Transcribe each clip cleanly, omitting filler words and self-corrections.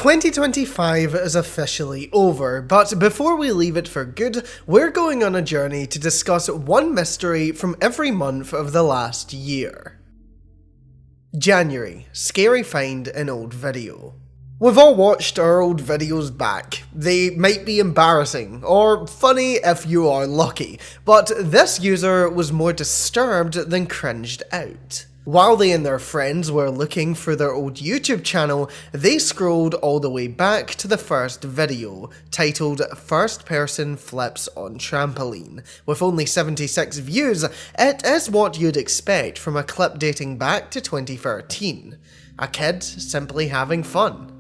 2025 is officially over, but before we leave it for good, we're going on a journey to discuss one mystery from every month of the last year. January, scary find in old video. We've all watched our old videos back. They might be embarrassing, or funny if you are lucky, but this user was more disturbed than cringed out. While they and their friends were looking for their old YouTube channel, they scrolled all the way back to the first video, titled First Person Flips on Trampoline. With only 76 views, it is what you'd expect from a clip dating back to 2013. A kid simply having fun.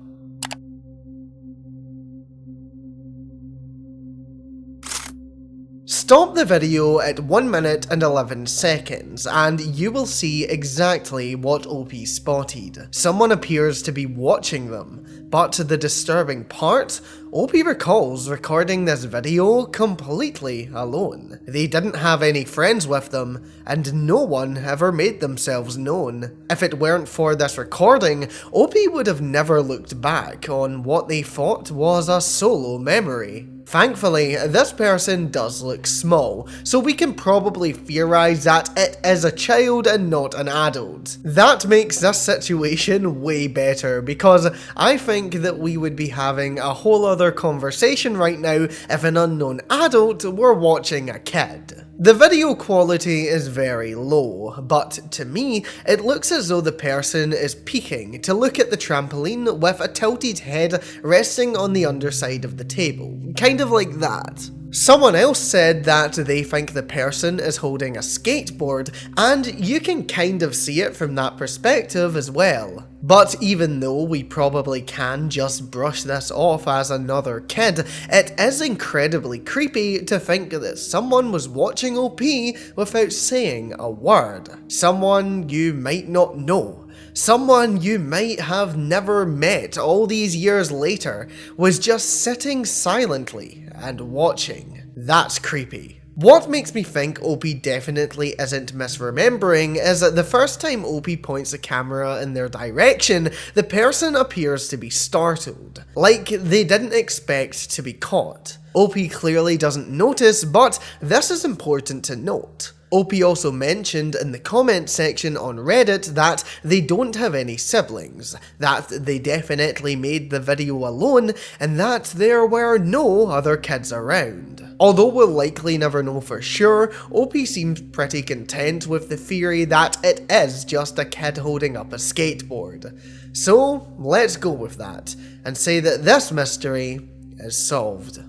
Stop the video at 1 minute and 11 seconds and you will see exactly what OP spotted. Someone appears to be watching them, but the disturbing part, OP recalls recording this video completely alone. They didn't have any friends with them, and no one ever made themselves known. If it weren't for this recording, OP would have never looked back on what they thought was a solo memory. Thankfully, this person does look small, so we can probably theorize that it is a child and not an adult. That makes this situation way better, because I think that we would be having a whole other conversation right now if an unknown adult were watching a kid. The video quality is very low, but to me, it looks as though the person is peeking to look at the trampoline with a tilted head resting on the underside of the table, kind of like that. Someone else said that they think the person is holding a skateboard, and you can kind of see it from that perspective as well. But even though we probably can just brush this off as another kid, it is incredibly creepy to think that someone was watching OP without saying a word. Someone you might not know. Someone you might have never met all these years later was just sitting silently and watching. That's creepy. What makes me think OP definitely isn't misremembering is that the first time OP points the camera in their direction, the person appears to be startled, like they didn't expect to be caught. OP clearly doesn't notice, but this is important to note. OP also mentioned in the comment section on Reddit that they don't have any siblings, that they definitely made the video alone, and that there were no other kids around. Although we'll likely never know for sure, OP seems pretty content with the theory that it is just a kid holding up a skateboard. So let's go with that, and say that this mystery is solved.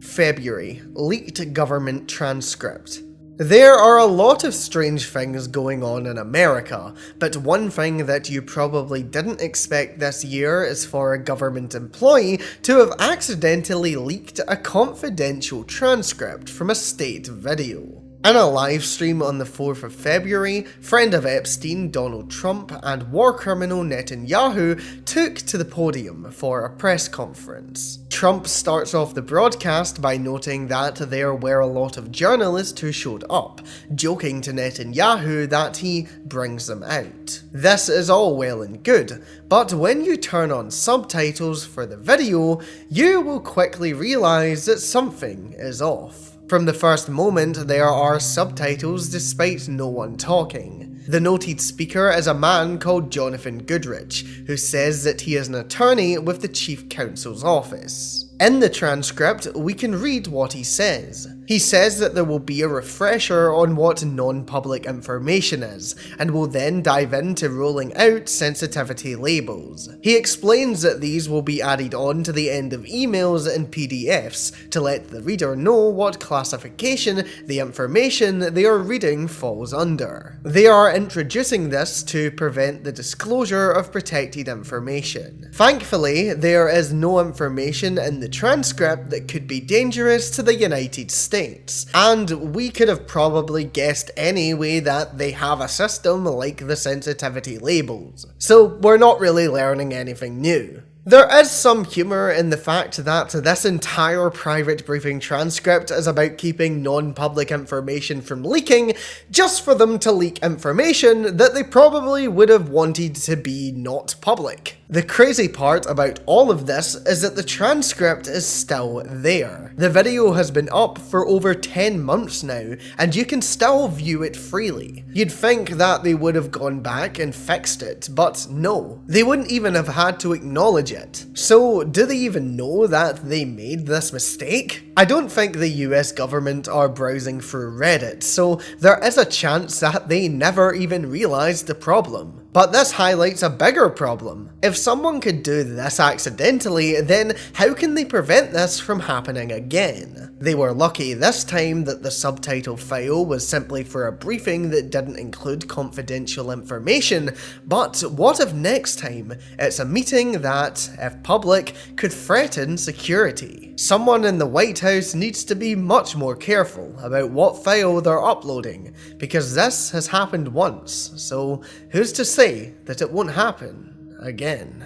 February, leaked government transcript. There are a lot of strange things going on in America, but one thing that you probably didn't expect this year is for a government employee to have accidentally leaked a confidential transcript from a state video. In a live stream on the 4th of February, friend of Epstein, Donald Trump, and war criminal Netanyahu took to the podium for a press conference. Trump starts off the broadcast by noting that there were a lot of journalists who showed up, joking to Netanyahu that he brings them out. This is all well and good, but when you turn on subtitles for the video, you will quickly realize that something is off. From the first moment, there are subtitles despite no one talking. The noted speaker is a man called Jonathan Goodrich, who says that he is an attorney with the Chief Counsel's office. In the transcript, we can read what he says. He says that there will be a refresher on what non-public information is, and will then dive into rolling out sensitivity labels. He explains that these will be added on to the end of emails and PDFs to let the reader know what classification the information they are reading falls under. They are introducing this to prevent the disclosure of protected information. Thankfully, there is no information in the transcript that could be dangerous to the United States, and we could have probably guessed anyway that they have a system like the sensitivity labels, so we're not really learning anything new. There is some humour in the fact that this entire private briefing transcript is about keeping non-public information from leaking, just for them to leak information that they probably would have wanted to be not public. The crazy part about all of this is that the transcript is still there. The video has been up for over 10 months now, and you can still view it freely. You'd think that they would have gone back and fixed it, but no. They wouldn't even have had to acknowledge it. So, do they even know that they made this mistake? I don't think the US government are browsing through Reddit, so there is a chance that they never even realized the problem. But this highlights a bigger problem. If someone could do this accidentally, then how can they prevent this from happening again? They were lucky this time that the subtitle file was simply for a briefing that didn't include confidential information, but what if next time it's a meeting that, if public, could threaten security? Someone in the White House needs to be much more careful about what file they're uploading, because this has happened once, so who's to say that it won't happen again?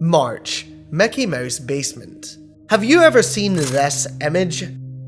March, Mickey Mouse basement. Have you ever seen this image?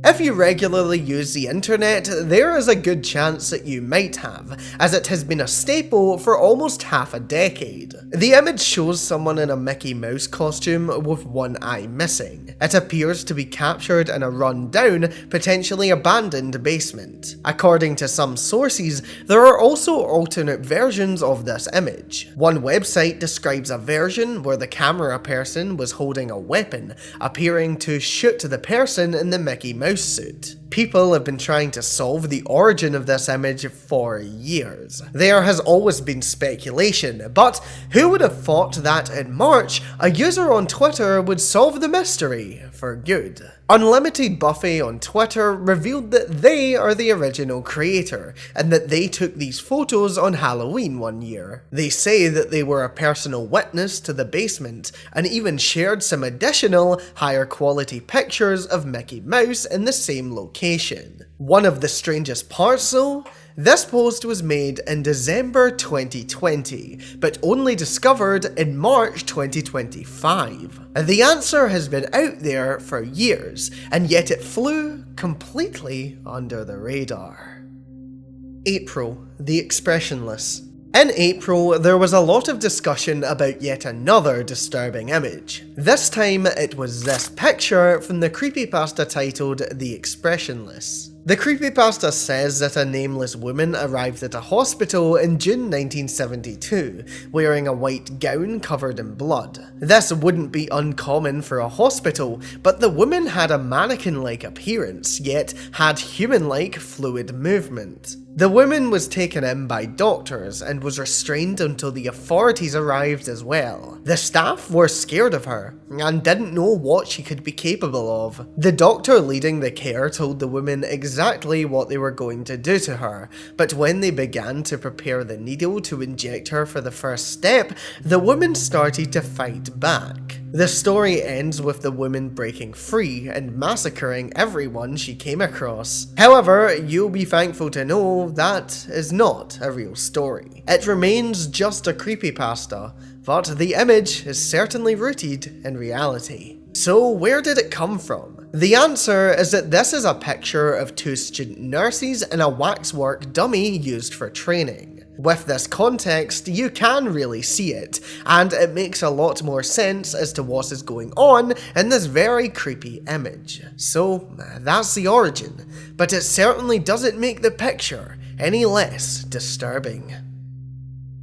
If you regularly use the internet, there is a good chance that you might have, as it has been a staple for almost half a decade. The image shows someone in a Mickey Mouse costume with one eye missing. It appears to be captured in a run-down, potentially abandoned basement. According to some sources, there are also alternate versions of this image. One website describes a version where the camera person was holding a weapon, appearing to shoot the person in the Mickey Mouse suit. People have been trying to solve the origin of this image for years. There has always been speculation, but who would have thought that in March, a user on Twitter would solve the mystery for good? Unlimited Buffy on Twitter revealed that they are the original creator, and that they took these photos on Halloween one year. They say that they were a personal witness to the basement, and even shared some additional, higher quality pictures of Mickey Mouse in the same location. One of the strangest parts though, this post was made in December 2020, but only discovered in March 2025. The answer has been out there for years, and yet it flew completely under the radar. April, the expressionless. In April, there was a lot of discussion about yet another disturbing image. This time, it was this picture from the creepypasta titled The Expressionless. The creepypasta says that a nameless woman arrived at a hospital in June 1972, wearing a white gown covered in blood. This wouldn't be uncommon for a hospital, but the woman had a mannequin-like appearance, yet had human-like fluid movement. The woman was taken in by doctors and was restrained until the authorities arrived as well. The staff were scared of her and didn't know what she could be capable of. The doctor leading the care told the woman exactly what they were going to do to her, but when they began to prepare the needle to inject her for the first step, the woman started to fight back. The story ends with the woman breaking free and massacring everyone she came across. However, you'll be thankful to know that is not a real story. It remains just a creepypasta, but the image is certainly rooted in reality. So where did it come from? The answer is that this is a picture of two student nurses in a waxwork dummy used for training. With this context, you can really see it, and it makes a lot more sense as to what is going on in this very creepy image. So that's the origin, but it certainly doesn't make the picture any less disturbing.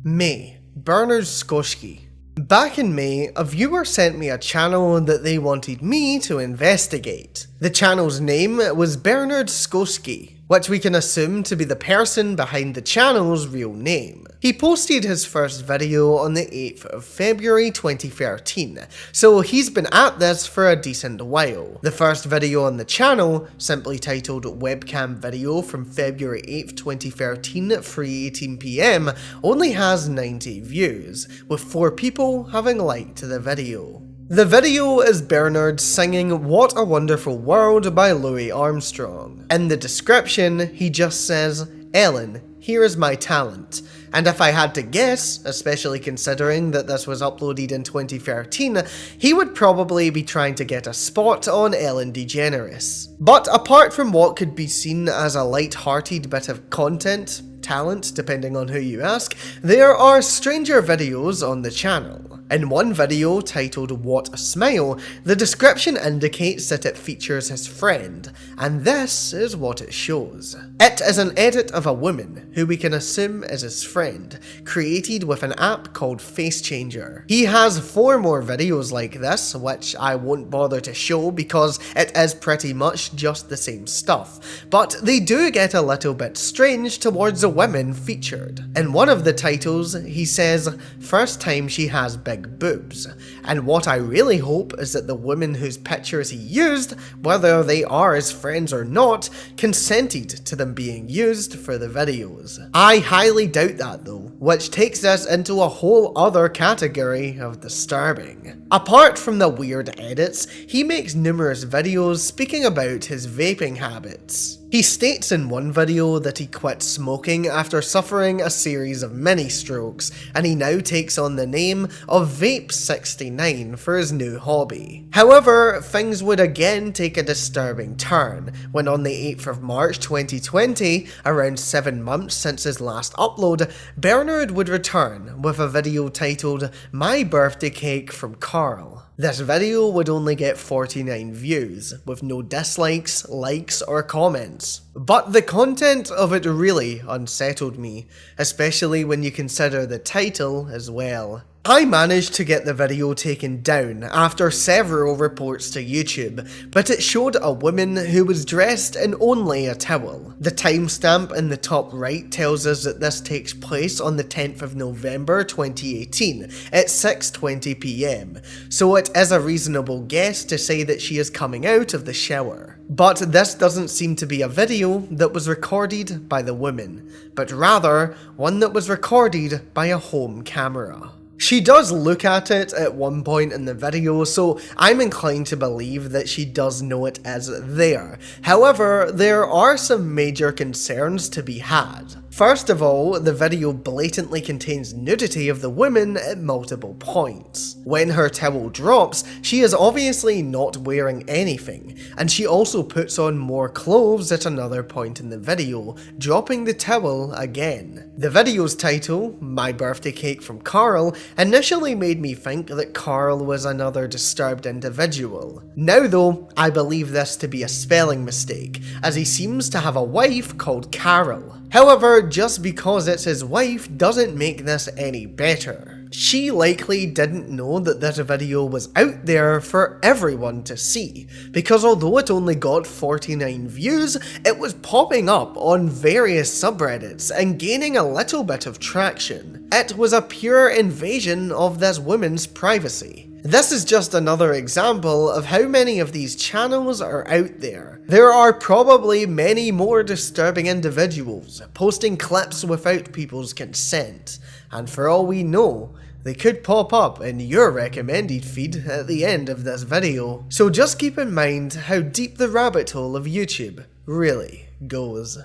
May, Bernard Skoschke. Back in May, a viewer sent me a channel that they wanted me to investigate. The channel's name was Bernard Skoschke, which we can assume to be the person behind the channel's real name. He posted his first video on the 8th of February 2013, so he's been at this for a decent while. The first video on the channel, simply titled Webcam Video from February 8th, 2013 at 3:18 PM, only has 90 views, with 4 people having liked the video. The video is Bernard singing What a Wonderful World by Louis Armstrong. In the description, he just says, "Ellen, here is my talent." And if I had to guess, especially considering that this was uploaded in 2013, he would probably be trying to get a spot on Ellen DeGeneres. But apart from what could be seen as a light-hearted bit of content, talent, depending on who you ask, there are stranger videos on the channel. In one video titled "What a Smile," the description indicates that it features his friend, and this is what it shows. It is an edit of a woman, who we can assume is his friend, created with an app called Face Changer. He has 4 more videos like this, which I won't bother to show because it is pretty much just the same stuff, but they do get a little bit strange towards the women featured. In one of the titles, he says, "First time she has big boobs," and what I really hope is that the women whose pictures he used, whether they are his friends or not, consented to them being used for the videos. I highly doubt that though, which takes us into a whole other category of disturbing. Apart from the weird edits, he makes numerous videos speaking about his vaping habits. He states in one video that he quit smoking after suffering a series of mini strokes, and he now takes on the name of Vape69 for his new hobby. However, things would again take a disturbing turn when on the 8th of March 2020, around 7 months since his last upload, Bernard would return with a video titled "My Birthday Cake from Carl." This video would only get 49 views, with no dislikes, likes, or comments. But the content of it really unsettled me, especially when you consider the title as well. I managed to get the video taken down after several reports to YouTube, but it showed a woman who was dressed in only a towel. The timestamp in the top right tells us that this takes place on the 10th of November 2018 at 6:20 PM, so it is a reasonable guess to say that she is coming out of the shower. But this doesn't seem to be a video that was recorded by the woman, but rather one that was recorded by a home camera. She does look at it at one point in the video, so I'm inclined to believe that she does know it is there. However, there are some major concerns to be had. First of all, the video blatantly contains nudity of the woman at multiple points. When her towel drops, she is obviously not wearing anything, and she also puts on more clothes at another point in the video, dropping the towel again. The video's title, "My Birthday Cake from Carl," initially made me think that Carl was another disturbed individual. Now though, I believe this to be a spelling mistake, as he seems to have a wife called Carol. However, just because it's his wife doesn't make this any better. She likely didn't know that this video was out there for everyone to see, because although it only got 49 views, it was popping up on various subreddits and gaining a little bit of traction. It was a pure invasion of this woman's privacy. This is just another example of how many of these channels are out there. There are probably many more disturbing individuals posting clips without people's consent, and for all we know, they could pop up in your recommended feed at the end of this video. So just keep in mind how deep the rabbit hole of YouTube really goes.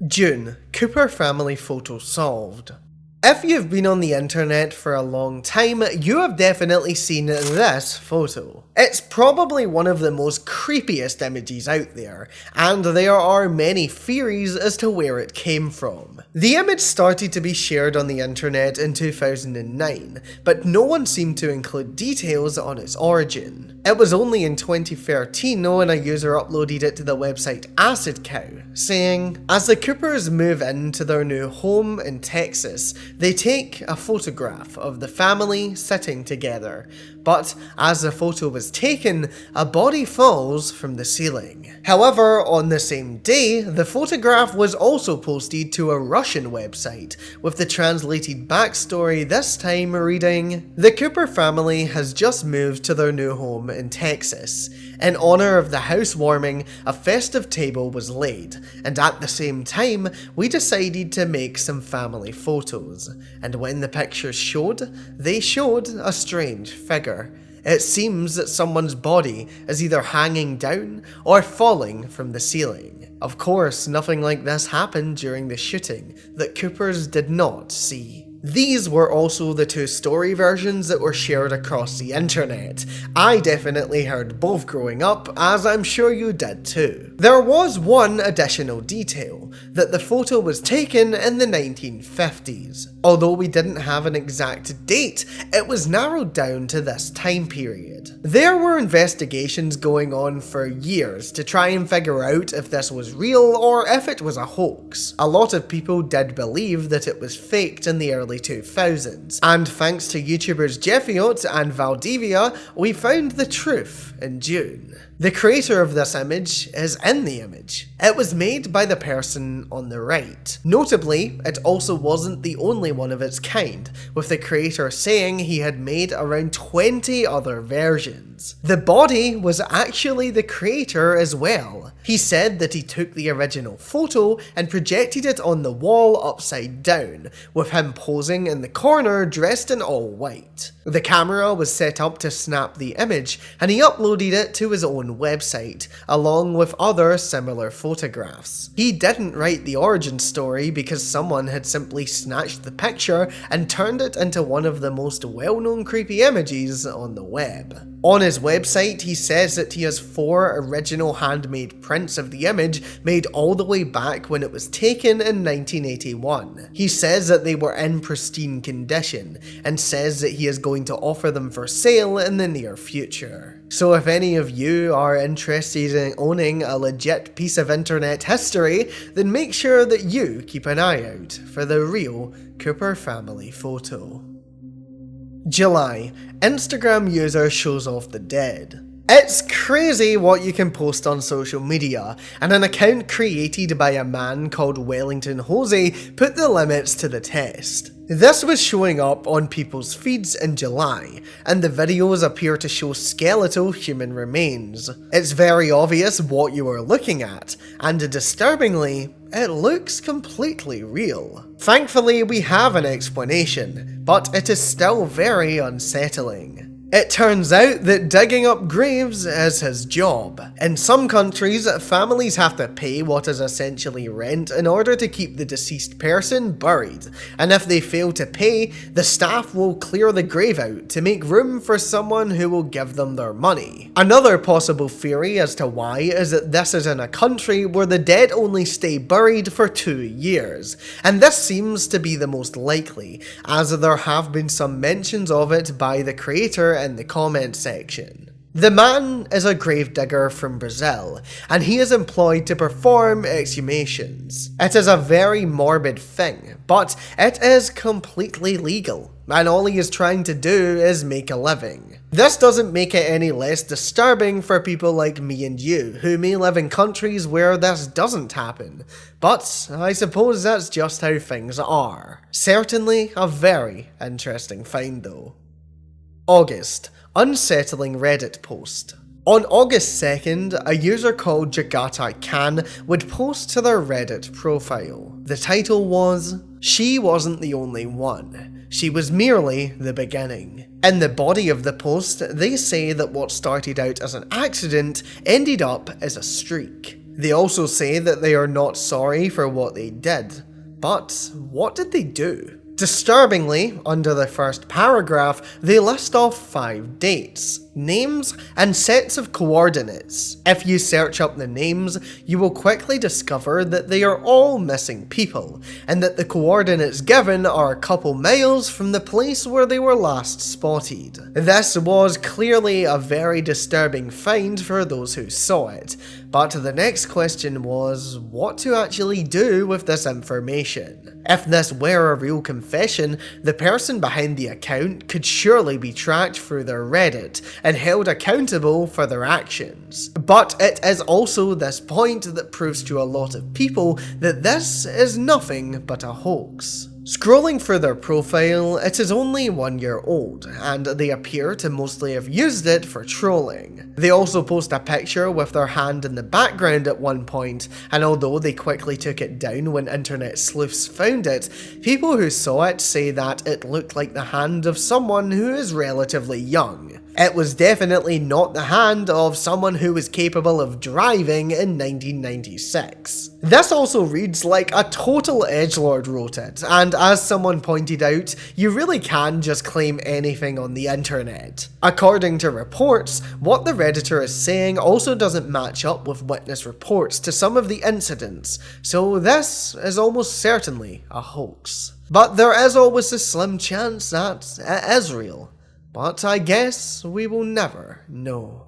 June, Cooper family photo solved. If you've been on the internet for a long time, you have definitely seen this photo. It's probably one of the most creepiest images out there, and there are many theories as to where it came from. The image started to be shared on the internet in 2009, but no one seemed to include details on its origin. It was only in 2013 when a user uploaded it to the website Acid Cow, saying, "As the Coopers move into their new home in Texas, they take a photograph of the family sitting together, but as the photo was taken, a body falls from the ceiling." However, on the same day, the photograph was also posted to a Russian website, with the translated backstory this time reading, "The Cooper family has just moved to their new home in Texas. In honor of the housewarming, a festive table was laid, and at the same time, we decided to make some family photos. And when the pictures showed, they showed a strange figure. It seems that someone's body is either hanging down or falling from the ceiling. Of course, nothing like this happened during the shooting that Coopers did not see." These were also the two story versions that were shared across the internet. I definitely heard both growing up, as I'm sure you did too. There was one additional detail, that the photo was taken in the 1950s. Although we didn't have an exact date, it was narrowed down to this time period. There were investigations going on for years to try and figure out if this was real or if it was a hoax. A lot of people did believe that it was faked in the early 2000s, and thanks to YouTubers Jeffiot and Valdivia, we found the truth in June. The creator of this image is in the image. It was made by the person on the right. Notably, it also wasn't the only one of its kind, with the creator saying he had made around 20 other versions. The body was actually the creator as well. He said that he took the original photo and projected it on the wall upside down, with him posing in the corner dressed in all white. The camera was set up to snap the image, and he uploaded it to his own website, along with other similar photographs. He didn't write the origin story because someone had simply snatched the picture and turned it into one of the most well-known creepy images on the web. On his website, he says that he has 4 original handmade prints of the image made all the way back when it was taken in 1981. He says that they were in pristine condition, and says that he is going to offer them for sale in the near future. So if any of you are interested in owning a legit piece of internet history, then make sure that you keep an eye out for the real Cooper family photo. July, Instagram user shows off the dead. It's crazy what you can post on social media, and an account created by a man called Wellington Hosey put the limits to the test. This was showing up on people's feeds in July, and the videos appear to show skeletal human remains. It's very obvious what you are looking at, and disturbingly, it looks completely real. Thankfully, we have an explanation, but it is still very unsettling. It turns out that digging up graves is his job. In some countries, families have to pay what is essentially rent in order to keep the deceased person buried, and if they fail to pay, the staff will clear the grave out to make room for someone who will give them their money. Another possible theory as to why is that this is in a country where the dead only stay buried for 2 years, and this seems to be the most likely, as there have been some mentions of it by the creator in the comment section. The man is a gravedigger from Brazil, and he is employed to perform exhumations. It is a very morbid thing, but it is completely legal, and all he is trying to do is make a living. This doesn't make it any less disturbing for people like me and you, who may live in countries where this doesn't happen, but I suppose that's just how things are. Certainly a very interesting find though. August, unsettling Reddit post. On August 2nd, a user called Jagata Khan would post to their Reddit profile. The title was, "She wasn't the only one. She was merely the beginning." In the body of the post, they say that what started out as an accident ended up as a streak. They also say that they are not sorry for what they did. But what did they do? Disturbingly, under the first paragraph, they list off 5 dates, names, and sets of coordinates. If you search up the names, you will quickly discover that they are all missing people, and that the coordinates given are a couple miles from the place where they were last spotted. This was clearly a very disturbing find for those who saw it, but the next question was what to actually do with this information. If this were a real confession, the person behind the account could surely be tracked through their Reddit and held accountable for their actions. But it is also this point that proves to a lot of people that this is nothing but a hoax. Scrolling through their profile, it is only 1 year old, and they appear to mostly have used it for trolling. They also post a picture with their hand in the background at one point, and although they quickly took it down when internet sleuths found it, people who saw it say that it looked like the hand of someone who is relatively young. It was definitely not the hand of someone who was capable of driving in 1996. This also reads like a total edgelord wrote it, and as someone pointed out, you really can just claim anything on the internet. According to reports, what the Redditor is saying also doesn't match up with witness reports to some of the incidents, so this is almost certainly a hoax. But there is always a slim chance that it is real. But I guess we will never know.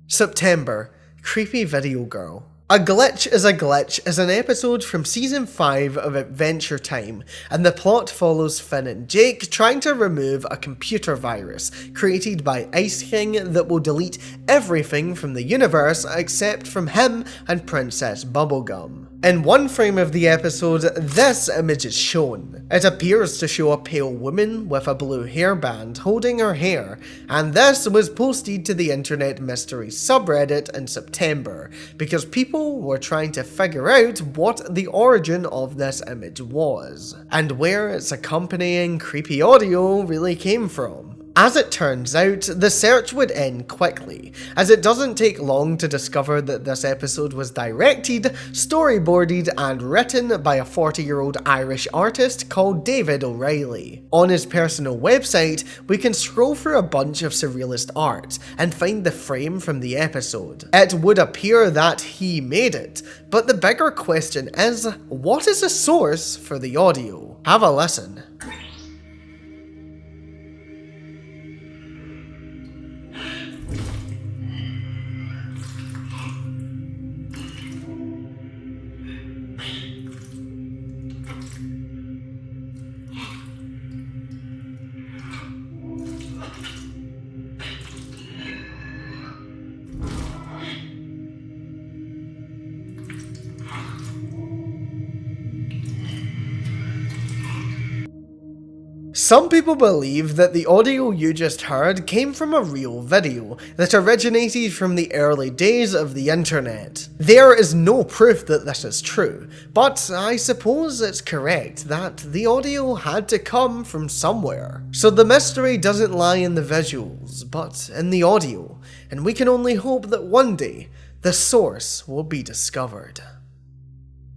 September, Creepy Video Girl. A Glitch is a Glitch is an episode from Season 5 of Adventure Time, and the plot follows Finn and Jake trying to remove a computer virus created by Ice King that will delete everything from the universe except from him and Princess Bubblegum. In one frame of the episode, this image is shown. It appears to show a pale woman with a blue hairband holding her hair, and this was posted to the Internet Mystery subreddit in September, because people were trying to figure out what the origin of this image was, and where its accompanying creepy audio really came from. As it turns out, the search would end quickly, as it doesn't take long to discover that this episode was directed, storyboarded, and written by a 40-year-old Irish artist called David O'Reilly. On his personal website, we can scroll through a bunch of surrealist art and find the frame from the episode. It would appear that he made it, but the bigger question is, what is the source for the audio? Have a listen. Some people believe that the audio you just heard came from a real video that originated from the early days of the internet. There is no proof that this is true, but I suppose it's correct that the audio had to come from somewhere. So the mystery doesn't lie in the visuals, but in the audio, and we can only hope that one day the source will be discovered.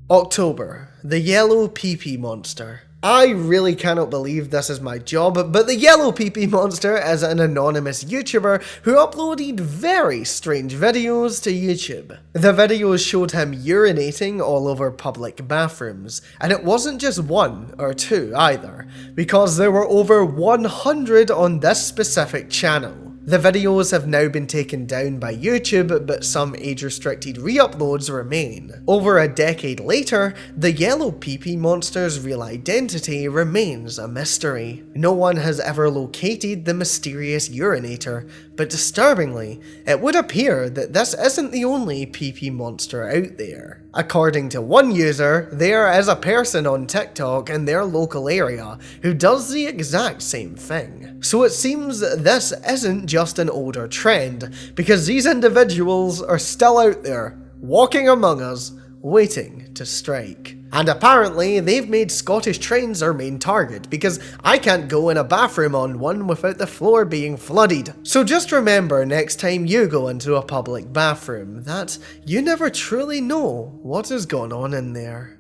October, the Yellow Pee-Pee Monster. I really cannot believe this is my job, but the Yellow Pee-Pee Monster is an anonymous YouTuber who uploaded very strange videos to YouTube. The videos showed him urinating all over public bathrooms, and it wasn't just one or two either, because there were over 100 on this specific channel. The videos have now been taken down by YouTube, but some age-restricted re-uploads remain. Over a decade later, the Yellow Pee-Pee Monster's real identity remains a mystery. No one has ever located the mysterious urinator, but disturbingly, it would appear that this isn't the only Pee-Pee Monster out there. According to one user, there is a person on TikTok in their local area who does the exact same thing. So it seems that this isn't just an older trend, because these individuals are still out there, walking among us, waiting to strike. And apparently, they've made Scottish trains their main target, because I can't go in a bathroom on one without the floor being flooded. So just remember next time you go into a public bathroom that you never truly know what is going on in there.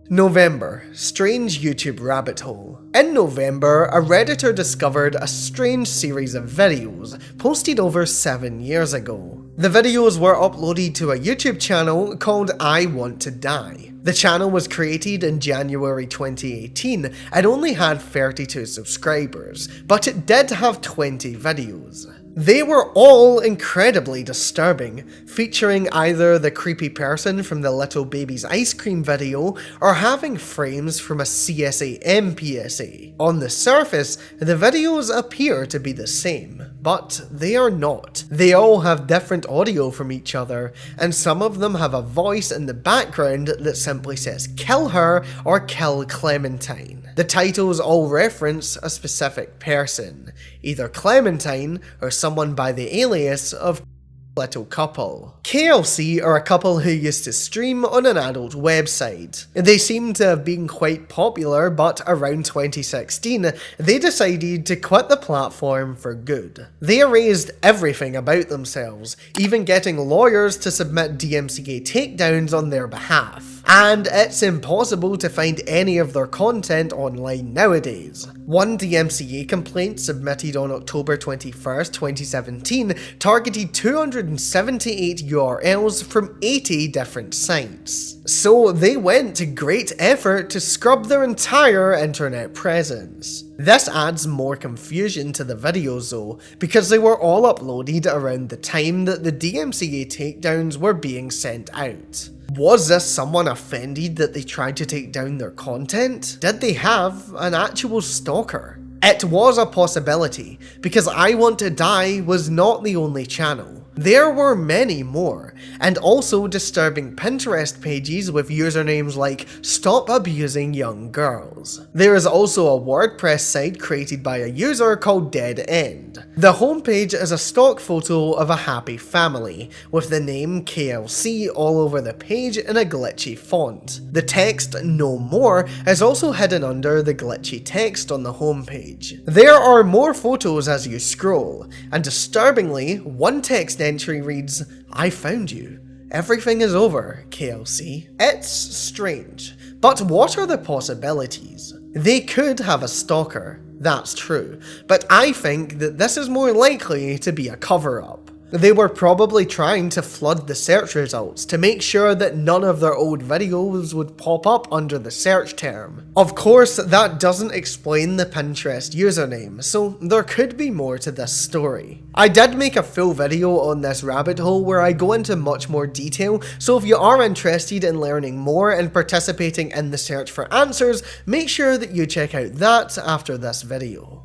November, strange YouTube rabbit hole. In November, a Redditor discovered a strange series of videos posted over 7 years ago. The videos were uploaded to a YouTube channel called I Want to Die. The channel was created in January 2018 and only had 32 subscribers, but it did have 20 videos. They were all incredibly disturbing, featuring either the creepy person from the Little Baby's Ice Cream video or having frames from a CSA PSA. On the surface, the videos appear to be the same, but they are not. They all have different audio from each other, and some of them have a voice in the background that simply says "kill her" or "kill Clementine." The titles all reference a specific person, either Clementine or someone by the alias of little couple. KLC are a couple who used to stream on an adult website. They seem to have been quite popular, but around 2016, they decided to quit the platform for good. They erased everything about themselves, even getting lawyers to submit DMCA takedowns on their behalf. And it's impossible to find any of their content online nowadays. One DMCA complaint submitted on October 21st, 2017 targeted 278 URLs from 80 different sites. So they went to great effort to scrub their entire internet presence. This adds more confusion to the videos though, because they were all uploaded around the time that the DMCA takedowns were being sent out. Was this someone offended that they tried to take down their content? Did they have an actual stalker? It was a possibility, because I Want to Die was not the only channel. There were many more, and also disturbing Pinterest pages with usernames like "Stop Abusing Young Girls." There is also a WordPress site created by a user called Dead End. The homepage is a stock photo of a happy family, with the name KLC all over the page in a glitchy font. The text "No More" is also hidden under the glitchy text on the homepage. There are more photos as you scroll, and disturbingly, one text entry reads, "I found you. Everything is over, KLC." It's strange, but what are the possibilities? They could have a stalker, that's true, but I think that this is more likely to be a cover-up. They were probably trying to flood the search results to make sure that none of their old videos would pop up under the search term. Of course, that doesn't explain the Pinterest username, so there could be more to this story. I did make a full video on this rabbit hole where I go into much more detail, so if you are interested in learning more and participating in the search for answers, make sure that you check out that after this video.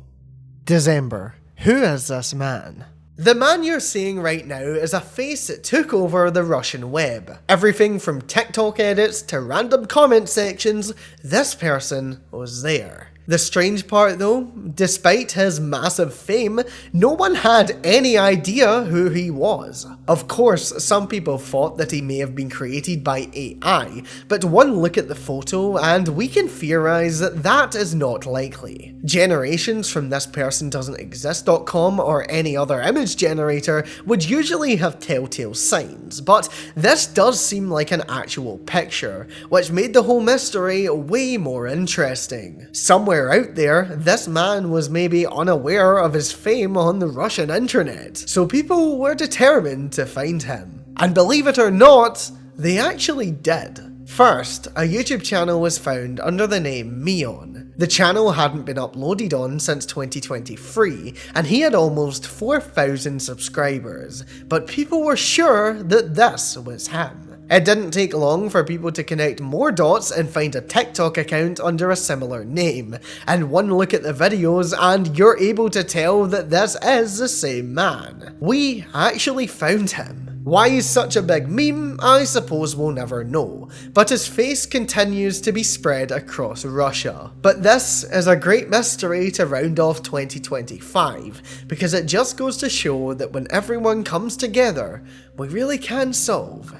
December. Who is this man? The man you're seeing right now is a face that took over the Russian web. Everything from TikTok edits to random comment sections, this person was there. The strange part though, despite his massive fame, no one had any idea who he was. Of course, some people thought that he may have been created by AI, but one look at the photo and we can theorize that that is not likely. Generations from this person doesn't exist.com or any other image generator would usually have telltale signs, but this does seem like an actual picture, which made the whole mystery way more interesting. Somewhere out there, this man was maybe unaware of his fame on the Russian internet, so people were determined to find him. And believe it or not, they actually did. First, a YouTube channel was found under the name Meon. The channel hadn't been uploaded on since 2023, and he had almost 4,000 subscribers, but people were sure that this was him. It didn't take long for people to connect more dots and find a TikTok account under a similar name, and one look at the videos and you're able to tell that this is the same man. We actually found him. Why he's such a big meme, I suppose we'll never know, but his face continues to be spread across Russia. But this is a great mystery to round off 2025, because it just goes to show that when everyone comes together, we really can solve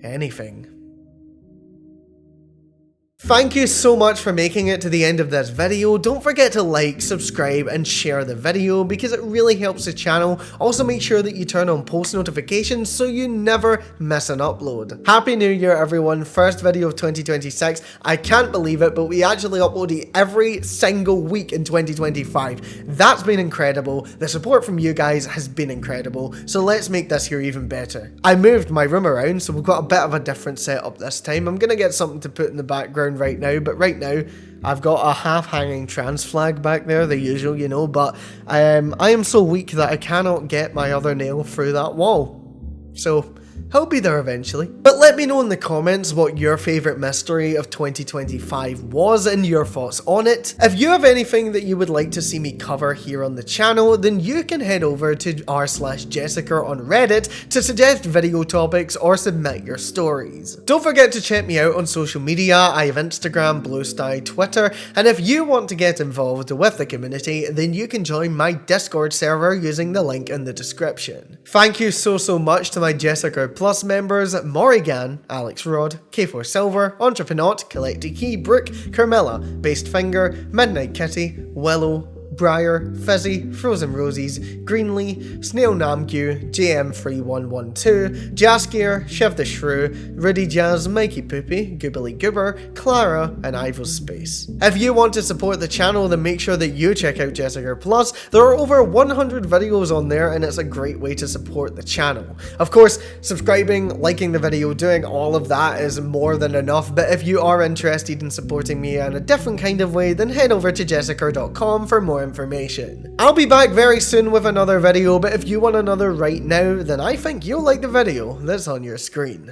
anything. Thank you so much for making it to the end of this video. Don't forget to like, subscribe and share the video because it really helps the channel. Also make sure that you turn on post notifications so you never miss an upload. Happy New Year everyone, first video of 2026. I can't believe it, but we actually uploaded every single week in 2025. That's been incredible. The support from you guys has been incredible, so let's make this year even better. I moved my room around, so we've got a bit of a different setup this time. I'm gonna get something to put in the background right now, but right now I've got a half-hanging trans flag back there, the usual, you know, but I am so weak that I cannot get my other nail through that wall. So I'll be there eventually. But let me know in the comments what your favourite mystery of 2025 was and your thoughts on it. If you have anything that you would like to see me cover here on the channel, then you can head over to r/Jessicur on Reddit to suggest video topics or submit your stories. Don't forget to check me out on social media. I have Instagram, Bluesky, Twitter, and if you want to get involved with the community, then you can join my Discord server using the link in the description. Thank you so much to my Jessicur Plus members, Morrigan, Alex Rod, K4 Silver, Entrepreneur, Collecty Key, Brooke, Carmilla, Based Finger, Midnight Kitty, Willow, Briar, Fizzy, Frozen Roses, Greenlee, Snail Namgu, JM3112, Jessicur, Shiv the Shrew, Rudy Jazz, Mikey Poopy, Goobly Goober, Clara, and Ivo Space. If you want to support the channel, then make sure that you check out Jessicur Plus. There are over 100 videos on there, and it's a great way to support the channel. Of course, subscribing, liking the video, doing all of that is more than enough, but if you are interested in supporting me in a different kind of way, then head over to jessicur.com for more information. I'll be back very soon with another video, but if you want another right now, then I think you'll like the video that's on your screen.